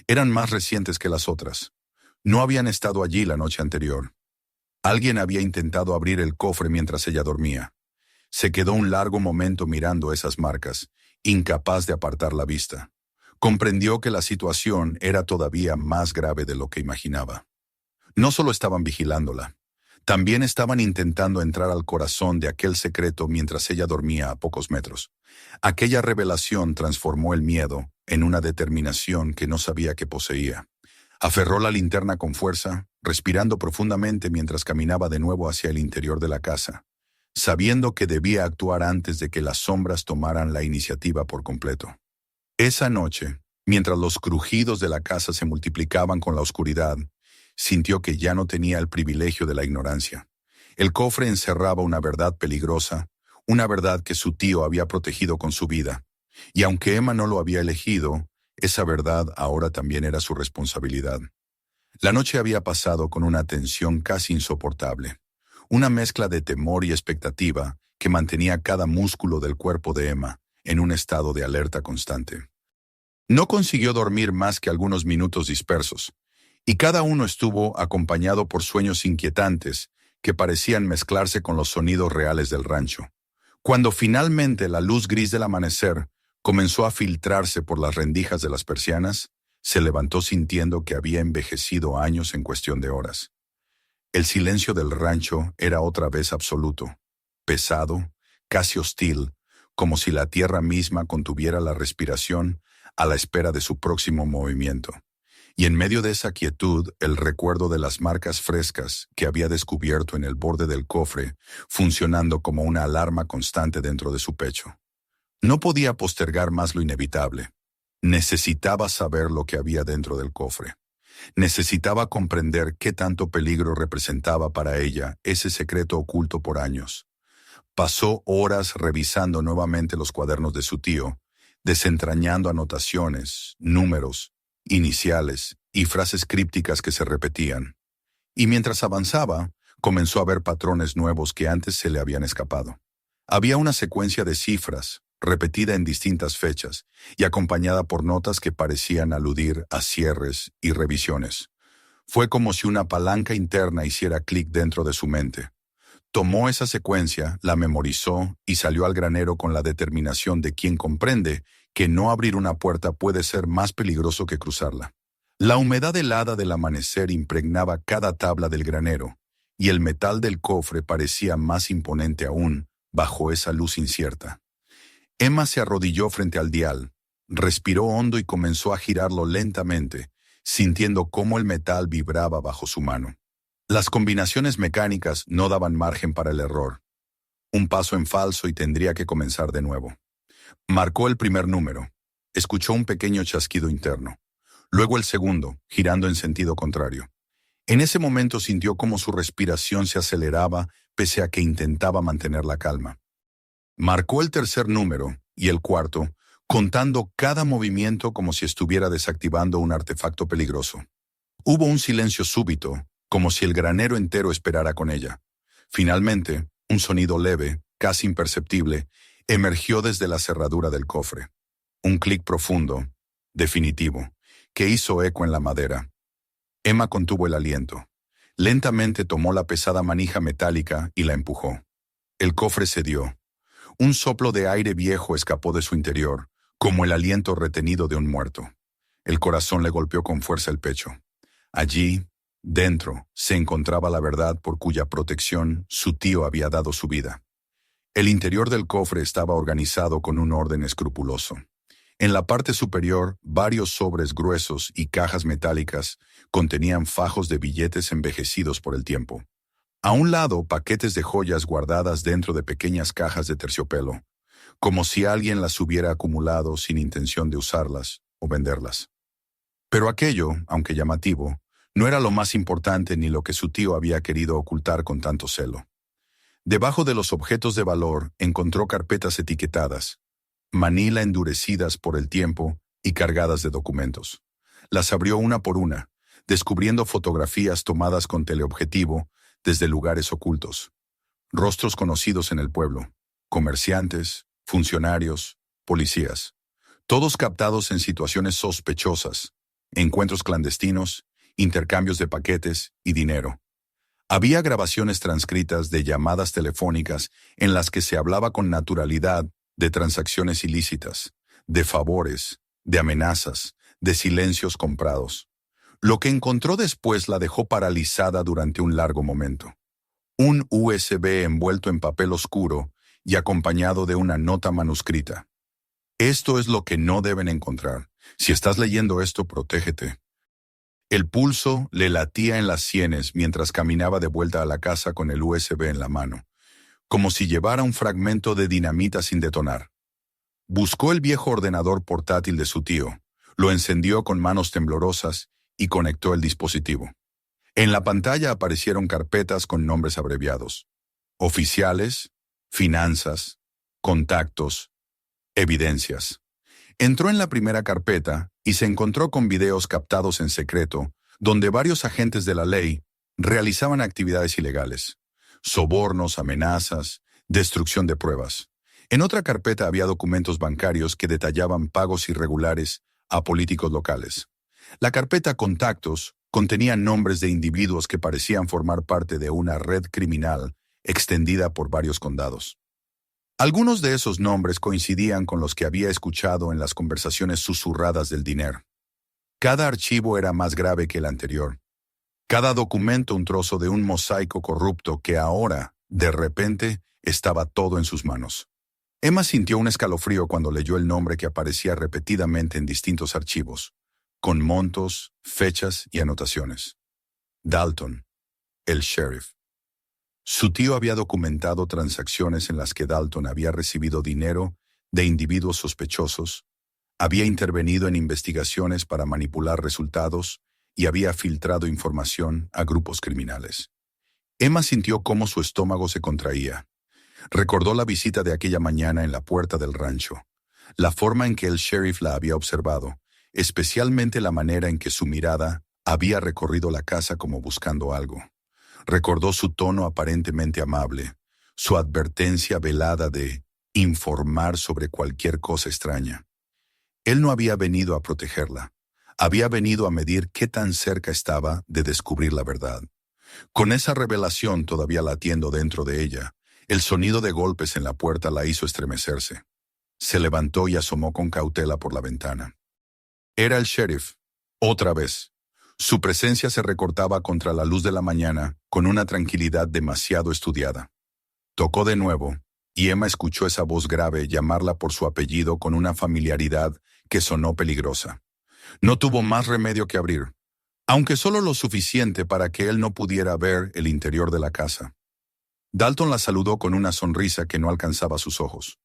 Eran más recientes que las otras. No habían estado allí la noche anterior. Alguien había intentado abrir el cofre mientras ella dormía. Se quedó un largo momento mirando esas marcas, incapaz de apartar la vista. Comprendió que la situación era todavía más grave de lo que imaginaba. No solo estaban vigilándola, también estaban intentando entrar al corazón de aquel secreto mientras ella dormía a pocos metros. Aquella revelación transformó el miedo en una determinación que no sabía que poseía. Aferró la linterna con fuerza, respirando profundamente mientras caminaba de nuevo hacia el interior de la casa, sabiendo que debía actuar antes de que las sombras tomaran la iniciativa por completo. Esa noche, mientras los crujidos de la casa se multiplicaban con la oscuridad, sintió que ya no tenía el privilegio de la ignorancia. El cofre encerraba una verdad peligrosa, una verdad que su tío había protegido con su vida. Y aunque Emma no lo había elegido, esa verdad ahora también era su responsabilidad. La noche había pasado con una tensión casi insoportable, una mezcla de temor y expectativa que mantenía cada músculo del cuerpo de Emma en un estado de alerta constante. No consiguió dormir más que algunos minutos dispersos, y cada uno estuvo acompañado por sueños inquietantes que parecían mezclarse con los sonidos reales del rancho. Cuando finalmente la luz gris del amanecer comenzó a filtrarse por las rendijas de las persianas, se levantó sintiendo que había envejecido años en cuestión de horas. El silencio del rancho era otra vez absoluto, pesado, casi hostil, como si la tierra misma contuviera la respiración a la espera de su próximo movimiento. Y en medio de esa quietud, el recuerdo de las marcas frescas que había descubierto en el borde del cofre, funcionando como una alarma constante dentro de su pecho. No podía postergar más lo inevitable. Necesitaba saber lo que había dentro del cofre. Necesitaba comprender qué tanto peligro representaba para ella ese secreto oculto por años. Pasó horas revisando nuevamente los cuadernos de su tío, desentrañando anotaciones, números, iniciales y frases crípticas que se repetían. Y mientras avanzaba, comenzó a ver patrones nuevos que antes se le habían escapado. Había una secuencia de cifras, repetida en distintas fechas, y acompañada por notas que parecían aludir a cierres y revisiones. Fue como si una palanca interna hiciera clic dentro de su mente. Tomó esa secuencia, la memorizó y salió al granero con la determinación de quien comprende que no abrir una puerta puede ser más peligroso que cruzarla. La humedad helada del amanecer impregnaba cada tabla del granero, y el metal del cofre parecía más imponente aún bajo esa luz incierta. Emma se arrodilló frente al dial, respiró hondo y comenzó a girarlo lentamente, sintiendo cómo el metal vibraba bajo su mano. Las combinaciones mecánicas no daban margen para el error. Un paso en falso y tendría que comenzar de nuevo. Marcó el primer número. Escuchó un pequeño chasquido interno. Luego el segundo, girando en sentido contrario. En ese momento sintió cómo su respiración se aceleraba pese a que intentaba mantener la calma. Marcó el tercer número y el cuarto, contando cada movimiento como si estuviera desactivando un artefacto peligroso. Hubo un silencio súbito, como si el granero entero esperara con ella. Finalmente, un sonido leve, casi imperceptible, emergió desde la cerradura del cofre. Un clic profundo, definitivo, que hizo eco en la madera. Emma contuvo el aliento. Lentamente tomó la pesada manija metálica y la empujó. El cofre cedió. Un soplo de aire viejo escapó de su interior, como el aliento retenido de un muerto. El corazón le golpeó con fuerza el pecho. Allí, dentro, se encontraba la verdad por cuya protección su tío había dado su vida. El interior del cofre estaba organizado con un orden escrupuloso. En la parte superior, varios sobres gruesos y cajas metálicas contenían fajos de billetes envejecidos por el tiempo. A un lado, paquetes de joyas guardadas dentro de pequeñas cajas de terciopelo, como si alguien las hubiera acumulado sin intención de usarlas o venderlas. Pero aquello, aunque llamativo, no era lo más importante ni lo que su tío había querido ocultar con tanto celo. Debajo de los objetos de valor encontró carpetas etiquetadas, manila endurecidas por el tiempo y cargadas de documentos. Las abrió una por una, descubriendo fotografías tomadas con teleobjetivo desde lugares ocultos. Rostros conocidos en el pueblo, comerciantes, funcionarios, policías, todos captados en situaciones sospechosas, encuentros clandestinos, intercambios de paquetes y dinero. Había grabaciones transcritas de llamadas telefónicas en las que se hablaba con naturalidad de transacciones ilícitas, de favores, de amenazas, de silencios comprados. Lo que encontró después la dejó paralizada durante un largo momento. Un USB envuelto en papel oscuro y acompañado de una nota manuscrita. Esto es lo que no deben encontrar. Si estás leyendo esto, protégete. El pulso le latía en las sienes mientras caminaba de vuelta a la casa con el USB en la mano, como si llevara un fragmento de dinamita sin detonar. Buscó el viejo ordenador portátil de su tío, lo encendió con manos temblorosas y conectó el dispositivo. En la pantalla aparecieron carpetas con nombres abreviados: oficiales, finanzas, contactos, evidencias. Entró en la primera carpeta y se encontró con videos captados en secreto, donde varios agentes de la ley realizaban actividades ilegales, sobornos, amenazas, destrucción de pruebas. En otra carpeta había documentos bancarios que detallaban pagos irregulares a políticos locales. La carpeta Contactos contenía nombres de individuos que parecían formar parte de una red criminal extendida por varios condados. Algunos de esos nombres coincidían con los que había escuchado en las conversaciones susurradas del dinero. Cada archivo era más grave que el anterior. Cada documento un trozo de un mosaico corrupto que ahora, de repente, estaba todo en sus manos. Emma sintió un escalofrío cuando leyó el nombre que aparecía repetidamente en distintos archivos, con montos, fechas y anotaciones. Dalton, el sheriff. Su tío había documentado transacciones en las que Dalton había recibido dinero de individuos sospechosos, había intervenido en investigaciones para manipular resultados y había filtrado información a grupos criminales. Emma sintió cómo su estómago se contraía. Recordó la visita de aquella mañana en la puerta del rancho, la forma en que el sheriff la había observado, especialmente la manera en que su mirada había recorrido la casa como buscando algo. Recordó su tono aparentemente amable, su advertencia velada de informar sobre cualquier cosa extraña. Él no había venido a protegerla, había venido a medir qué tan cerca estaba de descubrir la verdad. Con esa revelación todavía latiendo dentro de ella, el sonido de golpes en la puerta la hizo estremecerse. Se levantó y asomó con cautela por la ventana. Era el sheriff, otra vez. Su presencia se recortaba contra la luz de la mañana con una tranquilidad demasiado estudiada. Tocó de nuevo, y Emma escuchó esa voz grave llamarla por su apellido con una familiaridad que sonó peligrosa. No tuvo más remedio que abrir, aunque solo lo suficiente para que él no pudiera ver el interior de la casa. Dalton la saludó con una sonrisa que no alcanzaba sus ojos.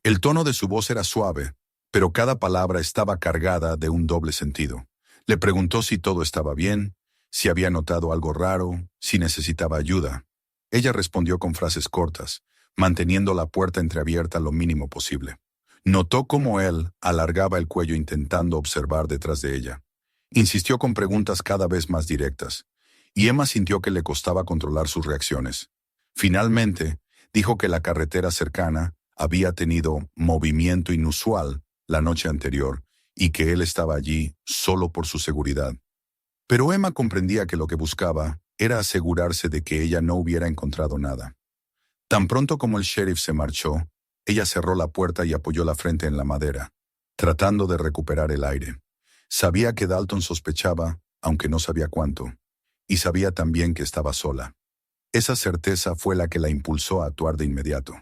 El tono de su voz era suave, pero cada palabra estaba cargada de un doble sentido. Le preguntó si todo estaba bien, si había notado algo raro, si necesitaba ayuda. Ella respondió con frases cortas, manteniendo la puerta entreabierta lo mínimo posible. Notó cómo él alargaba el cuello intentando observar detrás de ella. Insistió con preguntas cada vez más directas, y Emma sintió que le costaba controlar sus reacciones. Finalmente, dijo que la carretera cercana había tenido movimiento inusual la noche anterior y que él estaba allí solo por su seguridad. Pero Emma comprendía que lo que buscaba era asegurarse de que ella no hubiera encontrado nada. Tan pronto como el sheriff se marchó, ella cerró la puerta y apoyó la frente en la madera, tratando de recuperar el aire. Sabía que Dalton sospechaba, aunque no sabía cuánto, y sabía también que estaba sola. Esa certeza fue la que la impulsó a actuar de inmediato.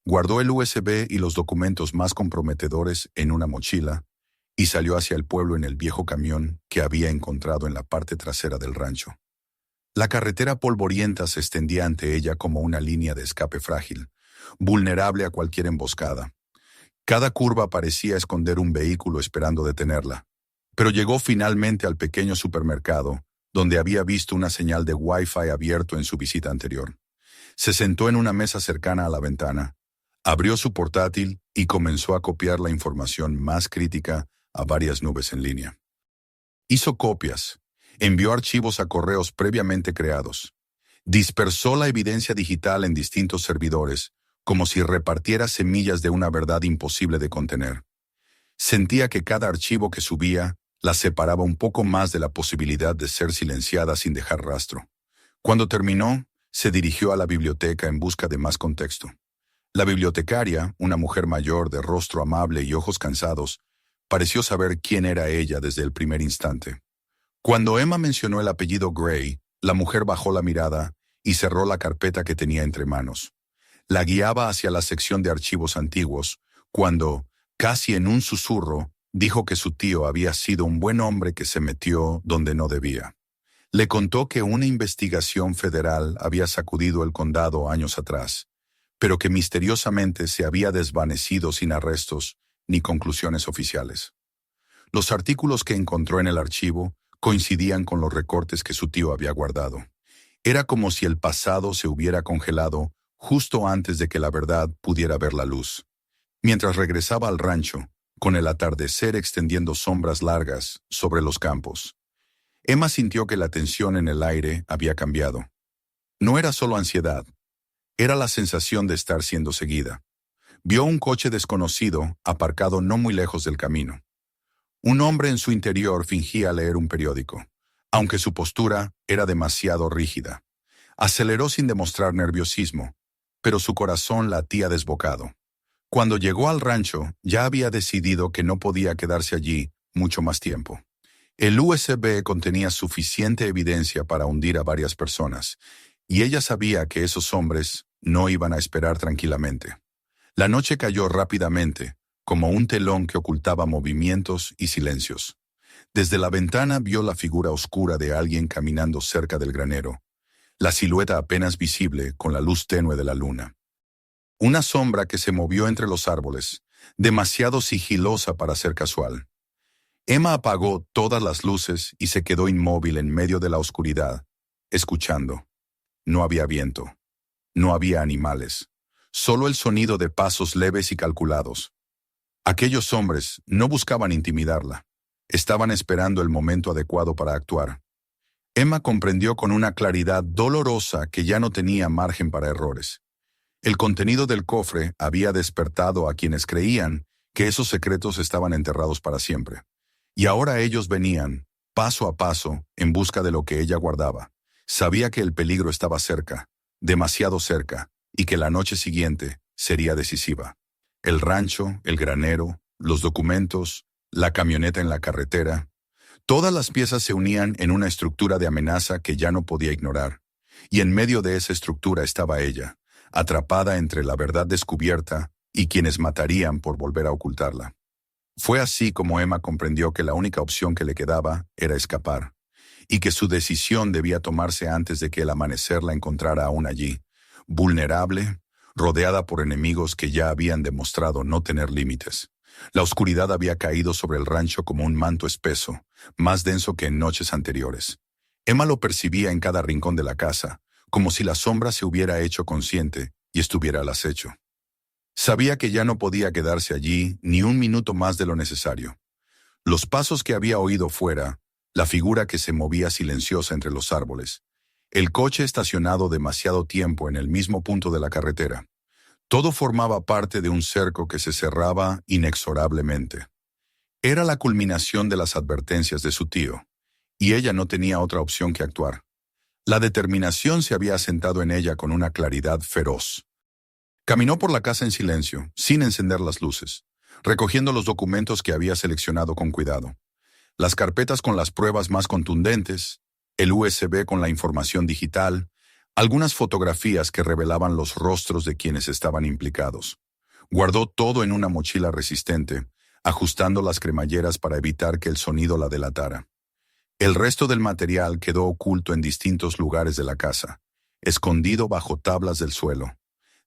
Guardó el USB y los documentos más comprometedores en una mochila y salió hacia el pueblo en el viejo camión que había encontrado en la parte trasera del rancho. La carretera polvorienta se extendía ante ella como una línea de escape frágil, vulnerable a cualquier emboscada. Cada curva parecía esconder un vehículo esperando detenerla. Pero llegó finalmente al pequeño supermercado, donde había visto una señal de Wi-Fi abierto en su visita anterior. Se sentó en una mesa cercana a la ventana, abrió su portátil y comenzó a copiar la información más crítica a varias nubes en línea. Hizo copias, envió archivos a correos previamente creados, dispersó la evidencia digital en distintos servidores, como si repartiera semillas de una verdad imposible de contener. Sentía que cada archivo que subía la separaba un poco más de la posibilidad de ser silenciada sin dejar rastro. Cuando terminó, se dirigió a la biblioteca en busca de más contexto. La bibliotecaria, una mujer mayor de rostro amable y ojos cansados, pareció saber quién era ella desde el primer instante. Cuando Emma mencionó el apellido Gray, la mujer bajó la mirada y cerró la carpeta que tenía entre manos. La guiaba hacia la sección de archivos antiguos, cuando, casi en un susurro, dijo que su tío había sido un buen hombre que se metió donde no debía. Le contó que una investigación federal había sacudido el condado años atrás, pero que misteriosamente se había desvanecido sin arrestos ni conclusiones oficiales. Los artículos que encontró en el archivo coincidían con los recortes que su tío había guardado. Era como si el pasado se hubiera congelado justo antes de que la verdad pudiera ver la luz. Mientras regresaba al rancho, con el atardecer extendiendo sombras largas sobre los campos, Emma sintió que la tensión en el aire había cambiado. No era solo ansiedad, era la sensación de estar siendo seguida. Vio un coche desconocido aparcado no muy lejos del camino. Un hombre en su interior fingía leer un periódico, aunque su postura era demasiado rígida. Aceleró sin demostrar nerviosismo, pero su corazón latía desbocado. Cuando llegó al rancho, ya había decidido que no podía quedarse allí mucho más tiempo. El USB contenía suficiente evidencia para hundir a varias personas, y ella sabía que esos hombres no iban a esperar tranquilamente. La noche cayó rápidamente, como un telón que ocultaba movimientos y silencios. Desde la ventana vio la figura oscura de alguien caminando cerca del granero, la silueta apenas visible con la luz tenue de la luna. Una sombra que se movió entre los árboles, demasiado sigilosa para ser casual. Emma apagó todas las luces y se quedó inmóvil en medio de la oscuridad, escuchando. No había viento. No había animales. Solo el sonido de pasos leves y calculados. Aquellos hombres no buscaban intimidarla. Estaban esperando el momento adecuado para actuar. Emma comprendió con una claridad dolorosa que ya no tenía margen para errores. El contenido del cofre había despertado a quienes creían que esos secretos estaban enterrados para siempre. Y ahora ellos venían, paso a paso, en busca de lo que ella guardaba. Sabía que el peligro estaba cerca, demasiado cerca, y que la noche siguiente sería decisiva. El rancho, el granero, los documentos, la camioneta en la carretera. Todas las piezas se unían en una estructura de amenaza que ya no podía ignorar. Y en medio de esa estructura estaba ella, atrapada entre la verdad descubierta y quienes matarían por volver a ocultarla. Fue así como Emma comprendió que la única opción que le quedaba era escapar, y que su decisión debía tomarse antes de que el amanecer la encontrara aún allí, vulnerable, rodeada por enemigos que ya habían demostrado no tener límites. La oscuridad había caído sobre el rancho como un manto espeso, más denso que en noches anteriores. Emma lo percibía en cada rincón de la casa, como si la sombra se hubiera hecho consciente y estuviera al acecho. Sabía que ya no podía quedarse allí ni un minuto más de lo necesario. Los pasos que había oído fuera, la figura que se movía silenciosa entre los árboles, el coche estacionado demasiado tiempo en el mismo punto de la carretera. Todo formaba parte de un cerco que se cerraba inexorablemente. Era la culminación de las advertencias de su tío, y ella no tenía otra opción que actuar. La determinación se había asentado en ella con una claridad feroz. Caminó por la casa en silencio, sin encender las luces, recogiendo los documentos que había seleccionado con cuidado. Las carpetas con las pruebas más contundentes, el USB con la información digital, algunas fotografías que revelaban los rostros de quienes estaban implicados. Guardó todo en una mochila resistente, ajustando las cremalleras para evitar que el sonido la delatara. El resto del material quedó oculto en distintos lugares de la casa, escondido bajo tablas del suelo,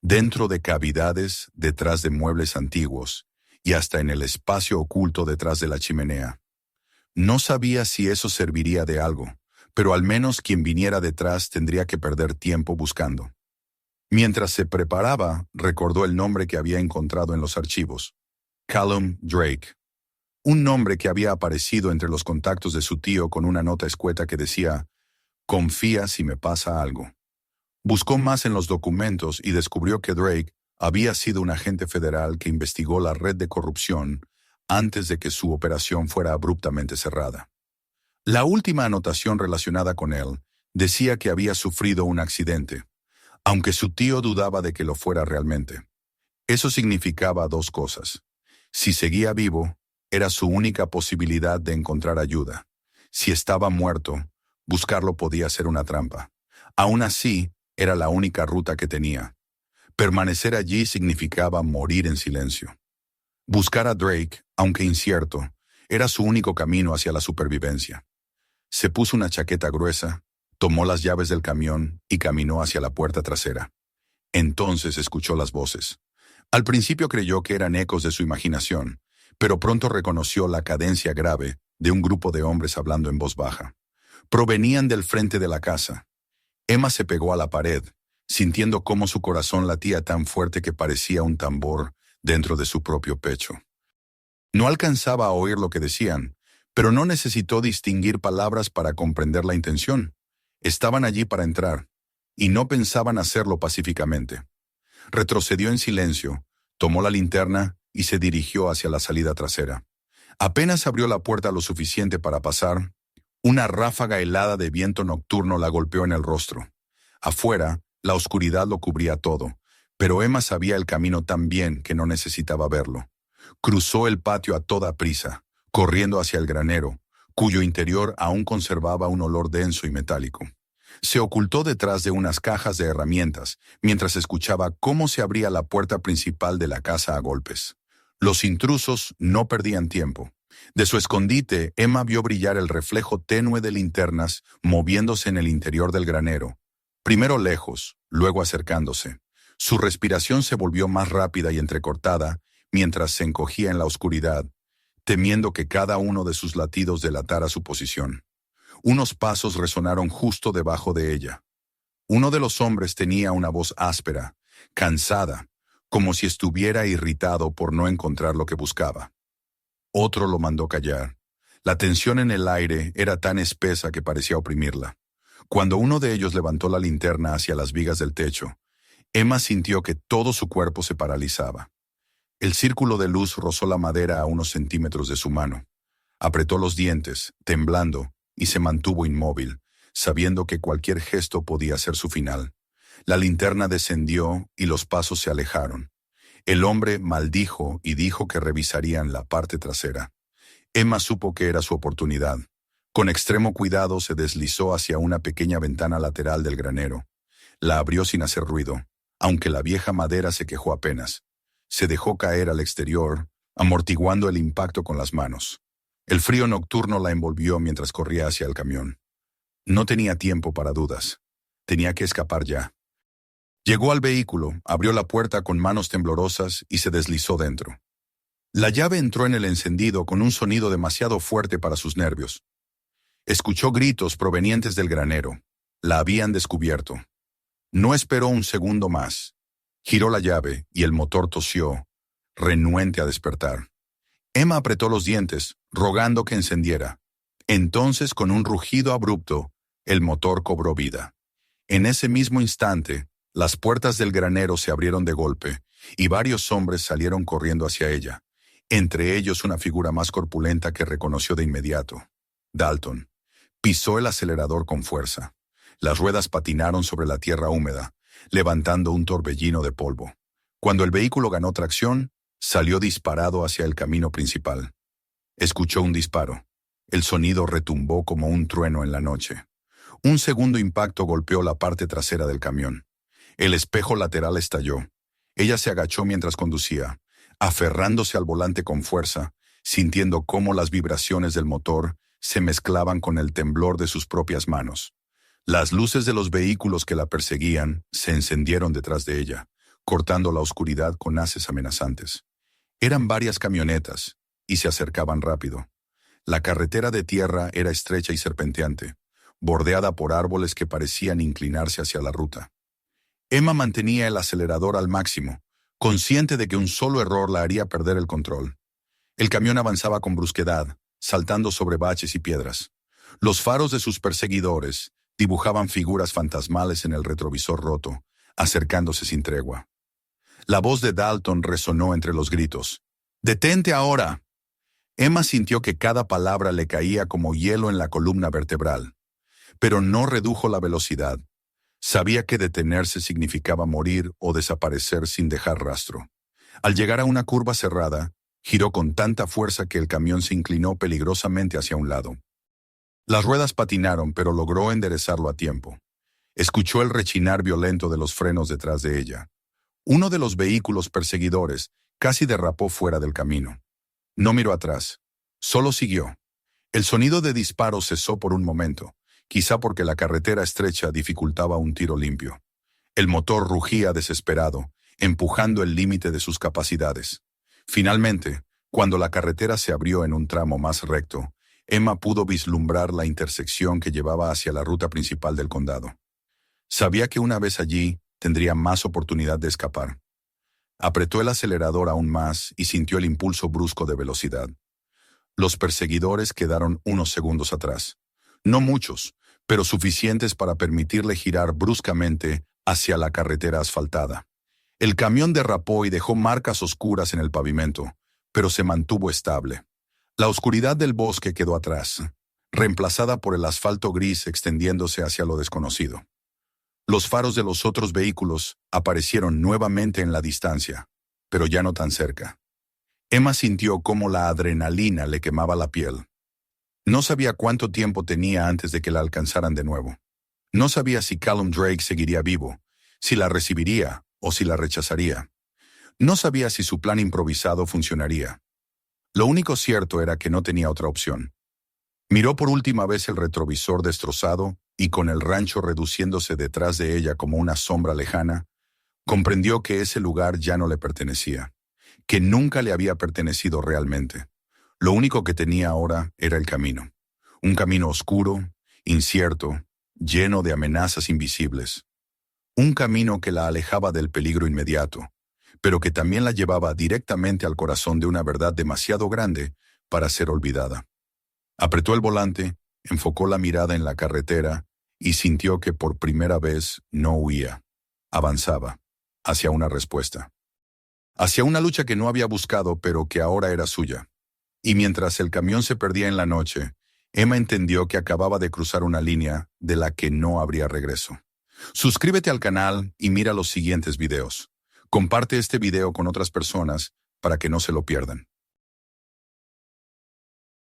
dentro de cavidades detrás de muebles antiguos y hasta en el espacio oculto detrás de la chimenea. No sabía si eso serviría de algo, pero al menos quien viniera detrás tendría que perder tiempo buscando. Mientras se preparaba, recordó el nombre que había encontrado en los archivos. Callum Drake. Un nombre que había aparecido entre los contactos de su tío con una nota escueta que decía, «Confía si me pasa algo». Buscó más en los documentos y descubrió que Drake había sido un agente federal que investigó la red de corrupción antes de que su operación fuera abruptamente cerrada. La última anotación relacionada con él decía que había sufrido un accidente, aunque su tío dudaba de que lo fuera realmente. Eso significaba dos cosas. Si seguía vivo, era su única posibilidad de encontrar ayuda. Si estaba muerto, buscarlo podía ser una trampa. Aún así, era la única ruta que tenía. Permanecer allí significaba morir en silencio. Buscar a Drake, aunque incierto, era su único camino hacia la supervivencia. Se puso una chaqueta gruesa, tomó las llaves del camión y caminó hacia la puerta trasera. Entonces escuchó las voces. Al principio creyó que eran ecos de su imaginación, pero pronto reconoció la cadencia grave de un grupo de hombres hablando en voz baja. Provenían del frente de la casa. Emma se pegó a la pared, sintiendo cómo su corazón latía tan fuerte que parecía un tambor dentro de su propio pecho. No alcanzaba a oír lo que decían, pero no necesitó distinguir palabras para comprender la intención. Estaban allí para entrar, y no pensaban hacerlo pacíficamente. Retrocedió en silencio, tomó la linterna y se dirigió hacia la salida trasera. Apenas abrió la puerta lo suficiente para pasar, una ráfaga helada de viento nocturno la golpeó en el rostro. Afuera, la oscuridad lo cubría todo, pero Emma sabía el camino tan bien que no necesitaba verlo. Cruzó el patio a toda prisa, corriendo hacia el granero, cuyo interior aún conservaba un olor denso y metálico. Se ocultó detrás de unas cajas de herramientas, mientras escuchaba cómo se abría la puerta principal de la casa a golpes. Los intrusos no perdían tiempo. De su escondite, Emma vio brillar el reflejo tenue de linternas moviéndose en el interior del granero. Primero lejos, luego acercándose. Su respiración se volvió más rápida y entrecortada mientras se encogía en la oscuridad, temiendo que cada uno de sus latidos delatara su posición. Unos pasos resonaron justo debajo de ella. Uno de los hombres tenía una voz áspera, cansada, como si estuviera irritado por no encontrar lo que buscaba. Otro lo mandó callar. La tensión en el aire era tan espesa que parecía oprimirla. Cuando uno de ellos levantó la linterna hacia las vigas del techo, Emma sintió que todo su cuerpo se paralizaba. El círculo de luz rozó la madera a unos centímetros de su mano. Apretó los dientes, temblando, y se mantuvo inmóvil, sabiendo que cualquier gesto podía ser su final. La linterna descendió y los pasos se alejaron. El hombre maldijo y dijo que revisarían la parte trasera. Emma supo que era su oportunidad. Con extremo cuidado se deslizó hacia una pequeña ventana lateral del granero. La abrió sin hacer ruido, aunque la vieja madera se quejó apenas. Se dejó caer al exterior, amortiguando el impacto con las manos. El frío nocturno la envolvió mientras corría hacia el camión. No tenía tiempo para dudas. Tenía que escapar ya. Llegó al vehículo, abrió la puerta con manos temblorosas y se deslizó dentro. La llave entró en el encendido con un sonido demasiado fuerte para sus nervios. Escuchó gritos provenientes del granero. La habían descubierto. No esperó un segundo más. Giró la llave y el motor tosió, renuente a despertar. Emma apretó los dientes, rogando que encendiera. Entonces, con un rugido abrupto, el motor cobró vida. En ese mismo instante, las puertas del granero se abrieron de golpe, y varios hombres salieron corriendo hacia ella, entre ellos una figura más corpulenta que reconoció de inmediato. Dalton. Pisó el acelerador con fuerza. Las ruedas patinaron sobre la tierra húmeda, levantando un torbellino de polvo. Cuando el vehículo ganó tracción, salió disparado hacia el camino principal. Escuchó un disparo. El sonido retumbó como un trueno en la noche. Un segundo impacto golpeó la parte trasera del camión. El espejo lateral estalló. Ella se agachó mientras conducía, aferrándose al volante con fuerza, sintiendo cómo las vibraciones del motor se mezclaban con el temblor de sus propias manos. Las luces de los vehículos que la perseguían se encendieron detrás de ella, cortando la oscuridad con haces amenazantes. Eran varias camionetas, y se acercaban rápido. La carretera de tierra era estrecha y serpenteante, bordeada por árboles que parecían inclinarse hacia la ruta. Emma mantenía el acelerador al máximo, consciente de que un solo error la haría perder el control. El camión avanzaba con brusquedad, saltando sobre baches y piedras. Los faros de sus perseguidores dibujaban figuras fantasmales en el retrovisor roto, acercándose sin tregua. La voz de Dalton resonó entre los gritos. «¡Detente ahora!». Emma sintió que cada palabra le caía como hielo en la columna vertebral, pero no redujo la velocidad. Sabía que detenerse significaba morir o desaparecer sin dejar rastro. Al llegar a una curva cerrada, giró con tanta fuerza que el camión se inclinó peligrosamente hacia un lado. Las ruedas patinaron, pero logró enderezarlo a tiempo. Escuchó el rechinar violento de los frenos detrás de ella. Uno de los vehículos perseguidores casi derrapó fuera del camino. No miró atrás, solo siguió. El sonido de disparos cesó por un momento, quizá porque la carretera estrecha dificultaba un tiro limpio. El motor rugía desesperado, empujando el límite de sus capacidades. Finalmente, cuando la carretera se abrió en un tramo más recto, Emma pudo vislumbrar la intersección que llevaba hacia la ruta principal del condado. Sabía que una vez allí, tendría más oportunidad de escapar. Apretó el acelerador aún más y sintió el impulso brusco de velocidad. Los perseguidores quedaron unos segundos atrás. No muchos, pero suficientes para permitirle girar bruscamente hacia la carretera asfaltada. El camión derrapó y dejó marcas oscuras en el pavimento, pero se mantuvo estable. La oscuridad del bosque quedó atrás, reemplazada por el asfalto gris extendiéndose hacia lo desconocido. Los faros de los otros vehículos aparecieron nuevamente en la distancia, pero ya no tan cerca. Emma sintió cómo la adrenalina le quemaba la piel. No sabía cuánto tiempo tenía antes de que la alcanzaran de nuevo. No sabía si Callum Drake seguiría vivo, si la recibiría o si la rechazaría. No sabía si su plan improvisado funcionaría. Lo único cierto era que no tenía otra opción. Miró por última vez el retrovisor destrozado y con el rancho reduciéndose detrás de ella como una sombra lejana, comprendió que ese lugar ya no le pertenecía, que nunca le había pertenecido realmente. Lo único que tenía ahora era el camino. Un camino oscuro, incierto, lleno de amenazas invisibles. Un camino que la alejaba del peligro inmediato, pero que también la llevaba directamente al corazón de una verdad demasiado grande para ser olvidada. Apretó el volante, enfocó la mirada en la carretera y sintió que por primera vez no huía. Avanzaba, hacia una respuesta. Hacia una lucha que no había buscado, pero que ahora era suya. Y mientras el camión se perdía en la noche, Emma entendió que acababa de cruzar una línea de la que no habría regreso. Suscríbete al canal y mira los siguientes videos. Comparte este video con otras personas para que no se lo pierdan.